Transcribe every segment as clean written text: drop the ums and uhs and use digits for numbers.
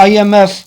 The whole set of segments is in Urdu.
IMF,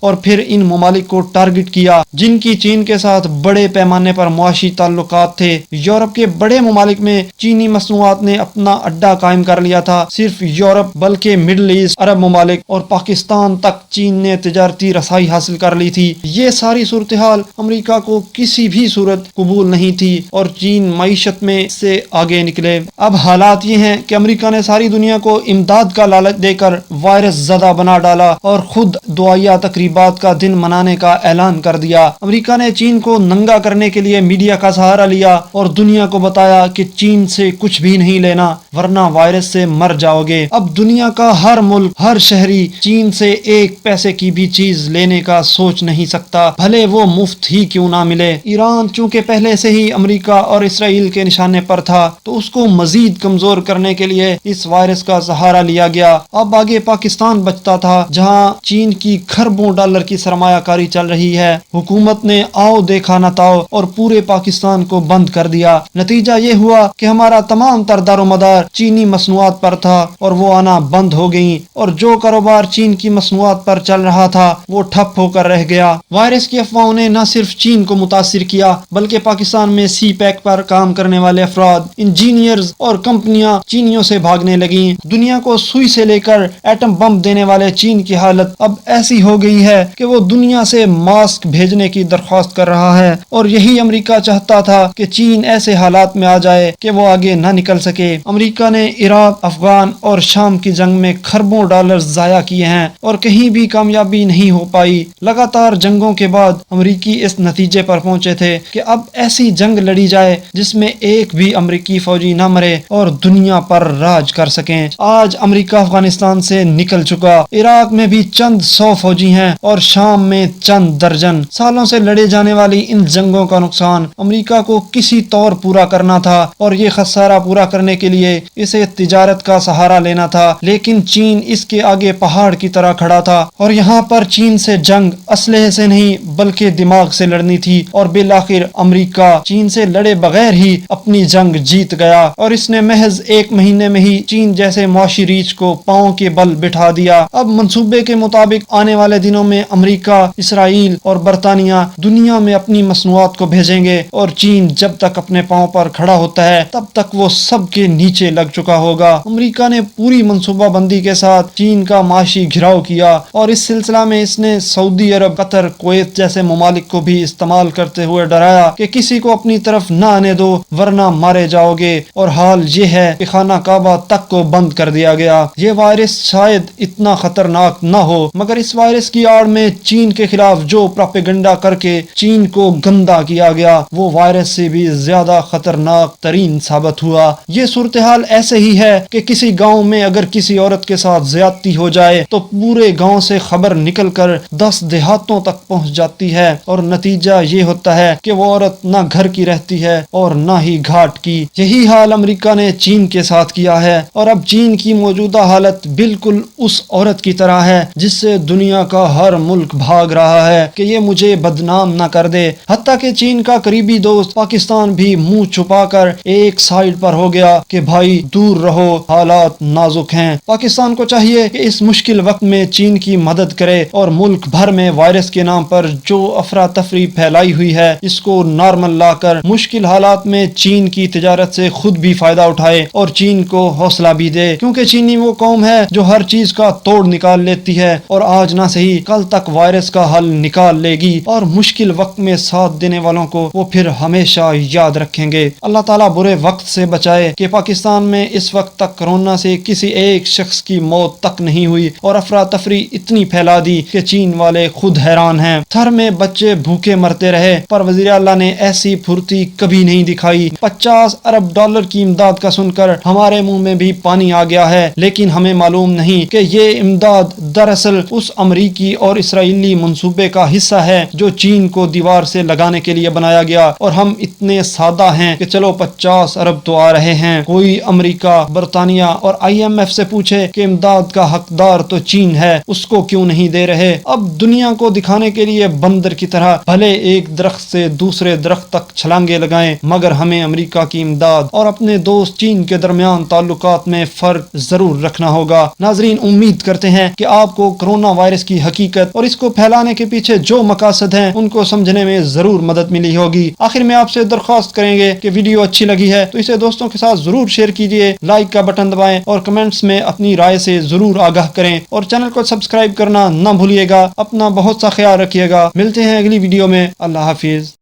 اور پھر ان ممالک کو ٹارگٹ کیا جن کی چین کے ساتھ بڑے پیمانے پر معاشی تعلقات تھے۔ یورپ کے بڑے ممالک میں چینی مصنوعات نے اپنا اڈا قائم کر لیا تھا۔ صرف یورپ بلکہ مڈل ایسٹ، عرب ممالک اور پاکستان تک چین نے تجارتی رسائی حاصل کر لی تھی۔ یہ ساری صورتحال امریکہ کو کسی بھی صورت قبول نہیں تھی اور چین معیشت میں سے آگے نکلے۔ اب حالات یہ ہیں کہ امریکہ نے ساری دنیا کو امداد کا لالچ دے کر وائرس زدہ بنا ڈالا اور خود دعائیہ تقریبات کا دن منانے کا اعلان کر دیا۔ امریکہ نے چین کو ننگا کرنے کے لیے میڈیا کا سہارا لیا اور دنیا کو بتایا کہ چین سے کچھ بھی نہیں لینا ورنہ وائرس سے مر جاؤ گے۔ اب دنیا کا ہر ملک، ہر شہری چین سے ایک پیسے کی بھی چیز لینے کا سوچ نہیں سکتا، بھلے وہ مفت ہی کیوں نہ ملے۔ ایران چونکہ پہلے سے ہی امریکہ اور اسرائیل کے نشانے پر تھا تو اس کو مزید کمزور کرنے کے لیے اس وائرس کا سہارا لیا گیا۔ اب آگے پاکستان بچتا تھا جہاں چین کی کھربوں ڈالر کی سرمایہ کاری چل رہی ہے۔ حکومت نے آؤ دیکھا نہ تاؤ اور پورے پاکستان کو بند کر دیا۔ نتیجہ یہ ہوا کہ ہمارا تمام تر دار و مدار چینی مصنوعات پر تھا اور وہ آنا بند ہو گئیں اور جو کاروبار چین کی مصنوعات پر چل رہا تھا وہ ٹھپ ہو کر رہ گیا۔ وائرس کی افواہوں نے نہ صرف چین کو متاثر کیا بلکہ پاکستان میں سی پیک پر کام کرنے والے افراد، انجینئرز اور کمپنیاں چینیوں سے بھاگنے لگیں۔ دنیا کو سوئی سے لے کر ایٹم بم دینے والے چین کی حالت اب ایسی ہو گئی ہے کہ وہ دنیا سے ماسک بھیجنے کی درخواست کر رہا ہے اور یہی امریکہ چاہتا تھا کہ چین ایسے حالات میں آ جائے کہ وہ آگے نہ نکل سکے۔ امریکہ نے عراق، افغان اور شام کی جنگ میں کھربوں ڈالر ضائع کیے ہیں اور کہیں بھی کامیابی نہیں ہو پائی۔ لگاتار جنگوں کے بعد امریکی اس نتیجے پر پہنچے تھے کہ اب ایسی جنگ لڑی جائے جس میں ایک بھی امریکی فوجی نہ مرے اور دنیا پر راج کر سکیں۔ آج امریکہ افغانستان سے نکل چکا، عراق میں بھی چند 100 فوجی ہیں اور شام میں چند درجن۔ سالوں سے لڑے جانے والی ان جنگوں کا نقصان امریکہ کو کسی طور پورا کرنا تھا اور یہ خسارہ پورا کرنے کے لیے اسے تجارت کا سہارا لینا تھا، لیکن چین اس کے آگے پہاڑ کی طرح کھڑا تھا اور یہاں پر چین سے جنگ اسلحے سے نہیں بلکہ دماغ سے لڑنی تھی اور بالآخر امریکہ چین سے لڑے بغیر ہی اپنی جنگ جیت گیا اور اس نے محض 1 مہینے میں ہی چین جیسے معاشی ریچھ کو پاؤں کے بل بٹھا دیا۔ اب منصوبے کے مطابق آنے والے دنوں میں امریکہ، اسرائیل اور برطانیہ دنیا میں اپنی مصنوعات کو بھیجیں گے اور چین جب تک اپنے پاؤں پر کھڑا ہوتا ہے تب تک وہ سب کے نیچے لگ چکا ہوگا۔ امریکہ نے پوری منصوبہ بندی کے ساتھ چین کا معاشی گھراؤ کیا اور اس سلسلہ میں اس نے سعودی عرب، قطر، کویت جیسے ممالک کو بھی استعمال کرتے ہوئے ڈرایا کہ کسی کو اپنی طرف نہ آنے دو ورنہ مارے جاؤ گے، اور حال یہ ہے کہ خانہ کعبہ تک کو بند کر دیا گیا۔ یہ وائرس شاید اتنا خطرناک نہ ہو مگر اس وائرس کی آڑ میں چین کے خلاف جو پروپیگنڈا کر کے چین کو گندا کیا گیا وہ وائرس سے بھی زیادہ خطرناک ترین ثابت ہوا۔ یہ صورتحال ایسے ہی ہے کہ کسی گاؤں میں اگر کسی عورت کے ساتھ زیادتی ہو جائے تو پورے گاؤں سے خبر نکل کر 10 دیہاتوں تک پہنچ جاتی ہے اور نتیجہ یہ ہوتا ہے کہ وہ عورت نہ گھر کی رہتی ہے اور نہ ہی گھاٹ کی۔ یہی حال امریکہ نے چین کے ساتھ کیا ہے اور اب چین کی موجودہ حالت بالکل اس عورت کی طرح ہے جس سے دنیا کا ہر ملک بھاگ رہا ہے کہ یہ مجھے بدنام نہ کر دے۔ حتیٰ کہ چین کا قریبی دوست پاکستان بھی منہ چھپا کر ایک سائیڈ پر ہو گیا کہ بھائی دور رہو، حالات نازک ہیں۔ پاکستان کو چاہیے کہ اس مشکل وقت میں چین کی مدد کرے اور ملک بھر میں وائرس کے نام پر جو افراتفری پھیلائی ہوئی ہے اس کو نارمل لا کر مشکل حالات میں چین کی تجارت سے خود بھی فائدہ اٹھائے اور چین کو حوصلہ بھی دے، کیونکہ چینی وہ قوم ہے جو ہر چیز کا توڑ نکال لیتی ہے اور آج نہ صحیح کل تک وائرس کا حل نکال لے گی اور مشکل وقت میں ساتھ دینے والوں کو وہ پھر ہمیشہ یاد رکھیں گے۔ اللہ تعالیٰ برے وقت سے بچائے کہ پاکستان میں اس وقت تک کرونا سے کسی ایک شخص کی موت تک نہیں ہوئی اور افراتفری اتنی پھیلا دی کہ چین والے خود حیران ہیں۔ تھر میں بچے بھوکے مرتے رہے پر وزیر اعلیٰ نے ایسی پھرتی کبھی نہیں دکھائی۔ 50 ارب ڈالر کی امداد کا سن کر ہمارے منہ میں بھی پانی آ گیا ہے، لیکن ہمیں معلوم نہیں کہ یہ امداد دراصل اس امریکی اور اسرائیلی منصوبے کا حصہ ہے جو چین کو دیوار سے لگانے کے لیے بنایا گیا، اور ہم اتنے سادہ ہیں کہ چلو 50 ارب تو آ رہے ہیں، کوئی امریکہ، برطانیہ اور IMF سے پوچھے کہ امداد کا حقدار تو چین ہے، اس کو کیوں نہیں دے رہے۔ اب دنیا کو دکھانے کے لیے بندر کی طرح بھلے ایک درخت سے دوسرے درخت تک چھلانگے لگائیں مگر ہمیں امریکہ کی امداد اور اپنے دوست چین کے درمیان تعلقات میں فرق ضرور رکھنا ہوگا۔ ناظرین، امید کرتے ہیں کہ آپ کو کرونا وائرس وائرس کی حقیقت اور اس کو پھیلانے کے پیچھے جو مقاصد ہیں ان کو سمجھنے میں ضرور مدد ملی ہوگی۔ آخر میں آپ سے درخواست کریں گے کہ ویڈیو اچھی لگی ہے تو اسے دوستوں کے ساتھ ضرور شیئر کیجیے، لائک کا بٹن دبائیں اور کمنٹس میں اپنی رائے سے ضرور آگاہ کریں، اور چینل کو سبسکرائب کرنا نہ بھولیے گا۔ اپنا بہت سا خیال رکھیے گا، ملتے ہیں اگلی ویڈیو میں۔ اللہ حافظ۔